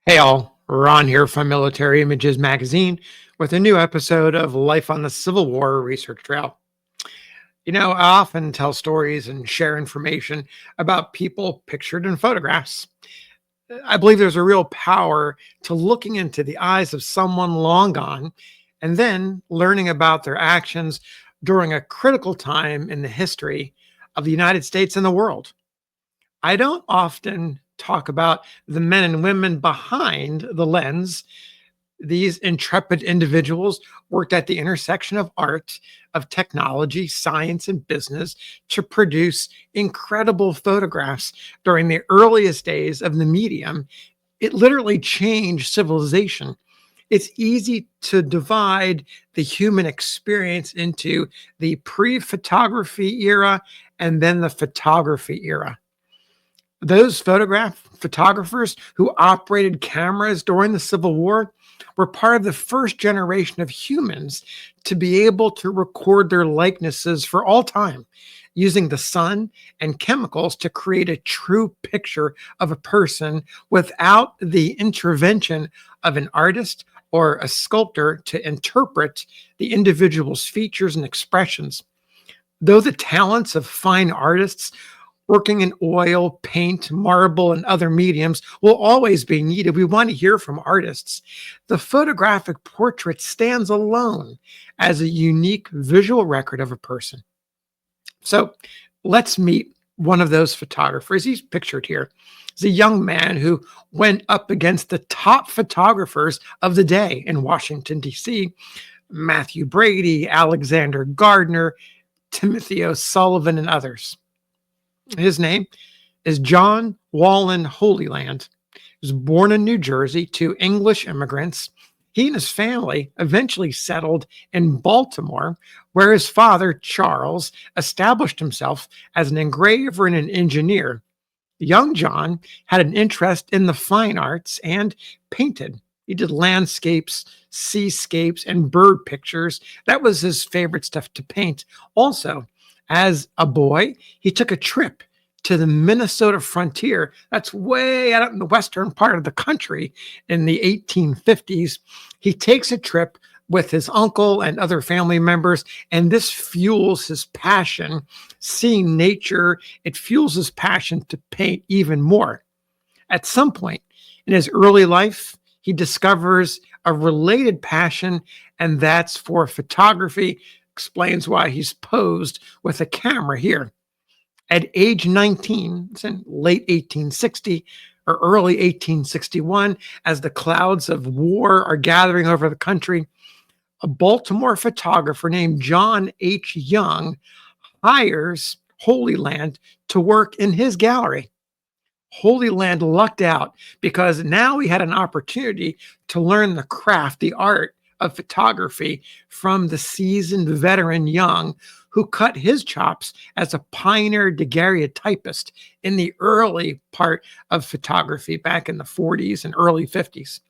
Hey all, Ron here from Military Images Magazine with a new episode of Life on the Civil War Research Trail. I often tell stories and share information about people pictured in photographs. I believe there's a real power to looking into the eyes of someone long gone and then learning about their actions during a critical time in the history of the United States and the world. I don't often talk about the men and women behind the lens. These intrepid individuals worked at the intersection of art, of technology, science, and business to produce incredible photographs during the earliest days of the medium. It literally changed civilization. It's easy to divide the human experience into the pre photography era and then the photography era. Those photographers who operated cameras during the Civil War were part of the first generation of humans to be able to record their likenesses for all time, using the sun and chemicals to create a true picture of a person without the intervention of an artist or a sculptor to interpret the individual's features and expressions. Though the talents of fine artists working in oil, paint, marble, and other mediums will always be needed. We want to hear from artists. The photographic portrait stands alone as a unique visual record of a person. So let's meet one of those photographers. He's pictured here. He's a young man who went up against the top photographers of the day in Washington, D.C. Mathew Brady, Alexander Gardner, Timothy O'Sullivan, and others. His name is John Wallen Holyland. He was born in New Jersey to English immigrants. He and his family eventually settled in Baltimore, where his father, Charles, established himself as an engraver and an engineer. Young John had an interest in the fine arts and painted. He did landscapes, seascapes, and bird pictures. That was his favorite stuff to paint. Also, as a boy, he took a trip to the Minnesota frontier. That's way out in the western part of the country in the 1850s. He takes a trip with his uncle and other family members, and this fuels his passion. Seeing nature, it fuels his passion to paint even more. At some point in his early life, he discovers a related passion, and that's for photography. Explains why he's posed with a camera here. At age 19, it's in late 1860 or early 1861, as the clouds of war are gathering over the country, a Baltimore photographer named John H. Young hires Holyland to work in his gallery. Holyland lucked out because now he had an opportunity to learn the craft, the art of photography from the seasoned veteran Young, who cut his chops as a pioneer daguerreotypist in the early part of photography back in the 40s and early 50s.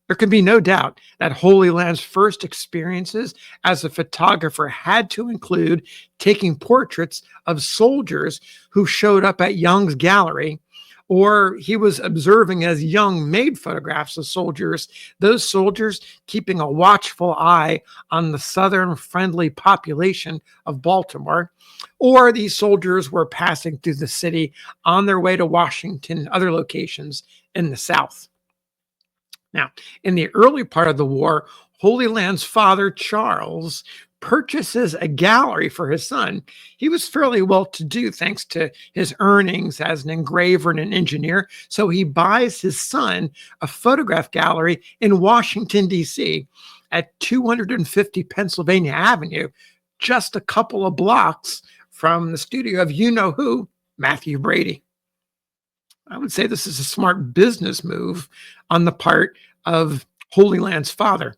There can be no doubt that Holyland's first experiences as a photographer had to include taking portraits of soldiers who showed up at Young's gallery, or he was observing as Young made photographs of soldiers, those soldiers keeping a watchful eye on the Southern friendly population of Baltimore, or these soldiers were passing through the city on their way to Washington and other locations in the South. Now, in the early part of the war, Holyland's father, Charles, purchases a gallery for his son. He was fairly well to do thanks to his earnings as an engraver and an engineer. So he buys his son a photograph gallery in Washington, D.C. at 250 Pennsylvania Avenue, just a couple of blocks from the studio of you know who, Mathew Brady. I would say this is a smart business move on the part of Holyland's father.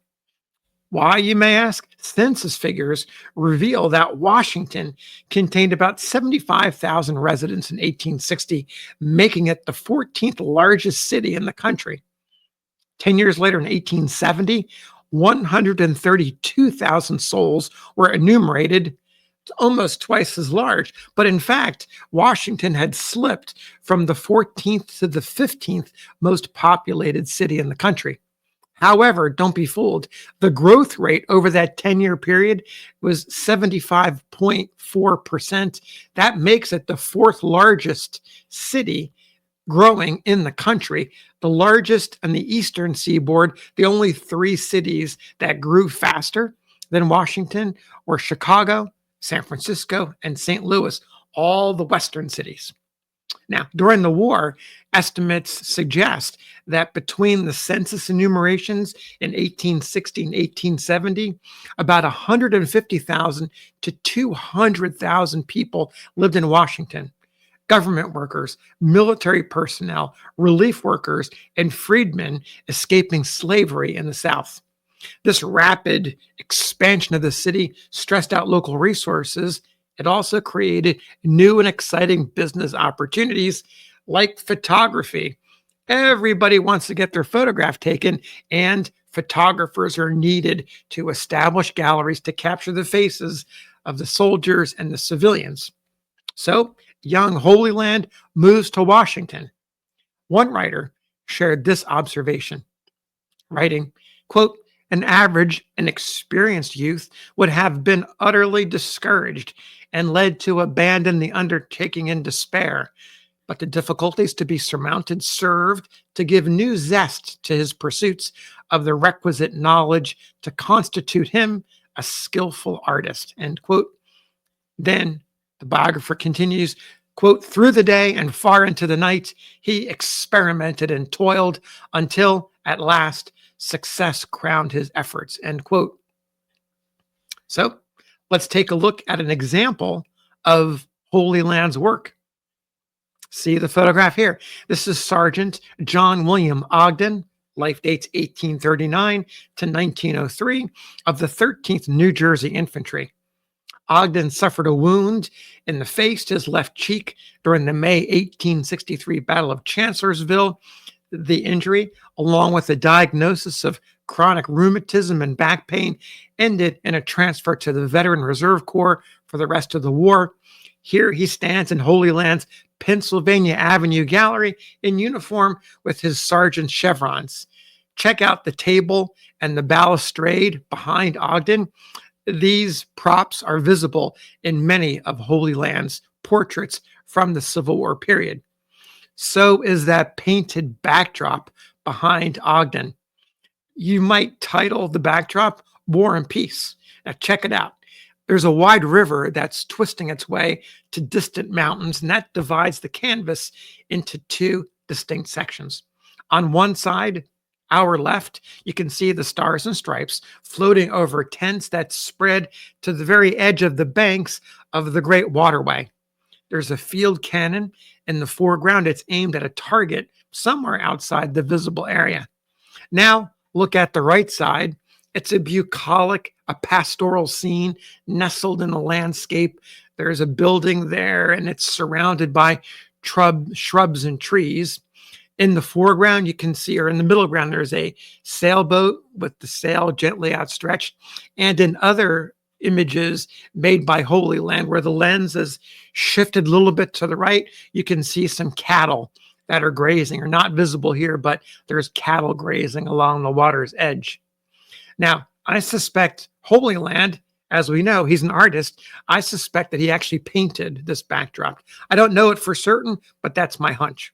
Why, you may ask? Census figures reveal that Washington contained about 75,000 residents in 1860, making it the 14th largest city in the country. 10 years later, in 1870, 132,000 souls were enumerated almost twice as large. But in fact, Washington had slipped from the 14th to the 15th most populated city in the country. However, don't be fooled. The growth rate over that 10-year period was 75.4%. That makes it the fourth largest city growing in the country, the largest on the eastern seaboard. The only three cities that grew faster than Washington were Chicago, San Francisco, and St. Louis, all the western cities. Now, during the war, estimates suggest that between the census enumerations in 1860 and 1870, about 150,000 to 200,000 people lived in Washington. Government workers, military personnel, relief workers, and freedmen escaping slavery in the South. This rapid expansion of the city stressed out local resources. It also created new and exciting business opportunities like photography. Everybody wants to get their photograph taken, and photographers are needed to establish galleries to capture the faces of the soldiers and the civilians. So, young Holy Land moves to Washington. One writer shared this observation, writing, quote, "An average and experienced youth would have been utterly discouraged and led to abandon the undertaking in despair. But the difficulties to be surmounted served to give new zest to his pursuits of the requisite knowledge to constitute him a skillful artist." End quote. Then the biographer continues, quote, "Through the day and far into the night, he experimented and toiled until at last success crowned his efforts." End quote. So let's take a look at an example of Holy Land's work. See the photograph here. This is Sergeant John William Ogden, life dates 1839 to 1903, of the 13th New Jersey Infantry. Ogden suffered a wound in the face to his left cheek during the May 1863 Battle of Chancellorsville. The injury, along with a diagnosis of chronic rheumatism and back pain, ended in a transfer to the Veteran Reserve Corps for the rest of the war. Here he stands in Holy Land's Pennsylvania Avenue Gallery in uniform with his sergeant's chevrons. Check out the table and the balustrade behind Ogden. These props are visible in many of Holy Land's portraits from the Civil War period. So is that painted backdrop behind Ogden. You might title the backdrop War and Peace. Now check it out. There's a wide river that's twisting its way to distant mountains, and that divides the canvas into two distinct sections. On one side, our left, you can see the stars and stripes floating over tents that spread to the very edge of the banks of the great waterway. There's a field cannon in the foreground. It's aimed at a target somewhere outside the visible area. Now, look at the right side. It's a bucolic, a pastoral scene nestled in a landscape. There's a building there, and it's surrounded by shrubs and trees. In the foreground, you can see, or in the middle ground, there's a sailboat with the sail gently outstretched. And in other images made by Holy Land, where the lens is shifted a little bit to the right, you can see some cattle that are grazing, are not visible here, but there's cattle grazing along the water's edge. Now, I suspect Holy Land, as we know, he's an artist. I suspect that he actually painted this backdrop. I don't know it for certain, but that's my hunch.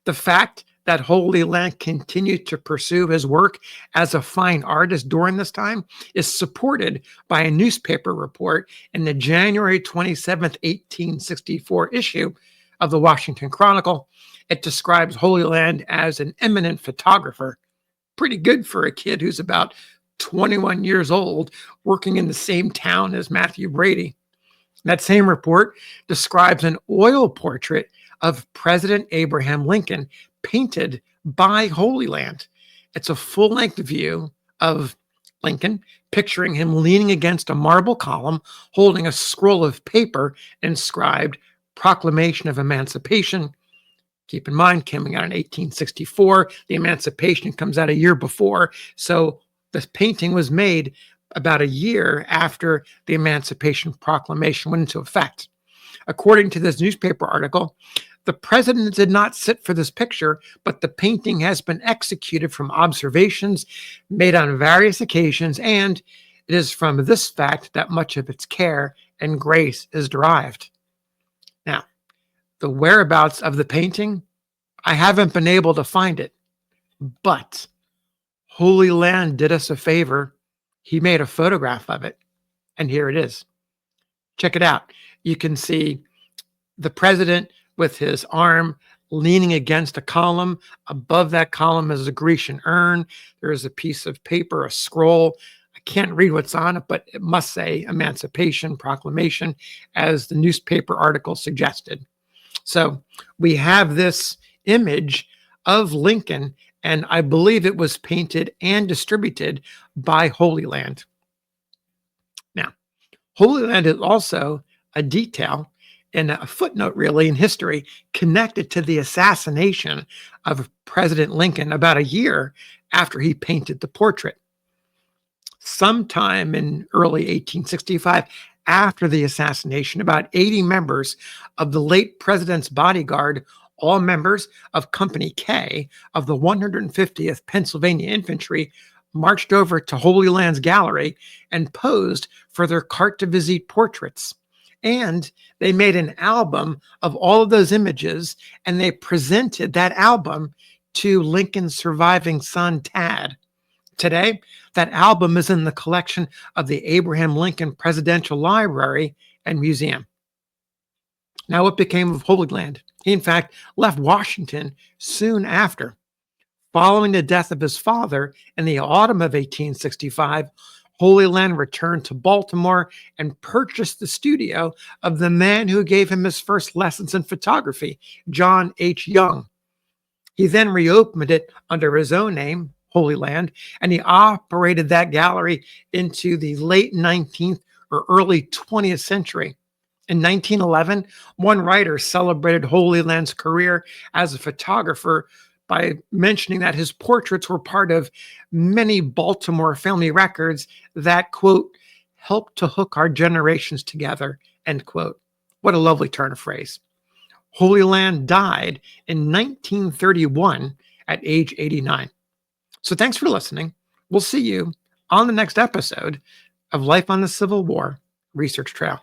The fact that Holy Land continued to pursue his work as a fine artist during this time is supported by a newspaper report in the January 27th, 1864 issue of the Washington Chronicle. It describes Holy Land as an eminent photographer. Pretty good for a kid who's about 21 years old, working in the same town as Mathew Brady. That same report describes an oil portrait of President Abraham Lincoln painted by Holy Land. It's a full-length view of Lincoln, picturing him leaning against a marble column, holding a scroll of paper inscribed Proclamation of Emancipation. Keep in mind, coming out in 1864, the Emancipation comes out a year before. So the painting was made about a year after the Emancipation Proclamation went into effect. According to this newspaper article, the president did not sit for this picture, but the painting has been executed from observations made on various occasions, and it is from this fact that much of its care and grace is derived. Now, the whereabouts of the painting, I haven't been able to find it, but Holy Land did us a favor. He made a photograph of it, and here it is. Check it out. You can see the president with his arm leaning against a column. Above that column is a Grecian urn. There is a piece of paper, a scroll. I can't read what's on it, but it must say Emancipation Proclamation, as the newspaper article suggested. So we have this image of Lincoln, and I believe it was painted and distributed by Holy Land. Now, Holy Land is also a detail and a footnote, really, in history connected to the assassination of President Lincoln about a year after he painted the portrait. Sometime in early 1865, after the assassination, about 80 members of the late president's bodyguard, all members of Company K of the 150th Pennsylvania Infantry, marched over to Holy Land's gallery and posed for their carte de visite portraits. And they made an album of all of those images, and they presented that album to Lincoln's surviving son, Tad. Today, that album is in the collection of the Abraham Lincoln Presidential Library and Museum. Now, what became of Holy Land? He, in fact, left Washington soon after. Following the death of his father in the autumn of 1865, Holy Land returned to Baltimore and purchased the studio of the man who gave him his first lessons in photography, John H. Young. He then reopened it under his own name, Holy Land, and he operated that gallery into the late 19th or early 20th century. In 1911, one writer celebrated Holy Land's career as a photographer by mentioning that his portraits were part of many Baltimore family records that, quote, helped to hook our generations together, end quote. What a lovely turn of phrase. Holy Land died in 1931 at age 89. So thanks for listening. We'll see you on the next episode of Life on the Civil War Research Trail.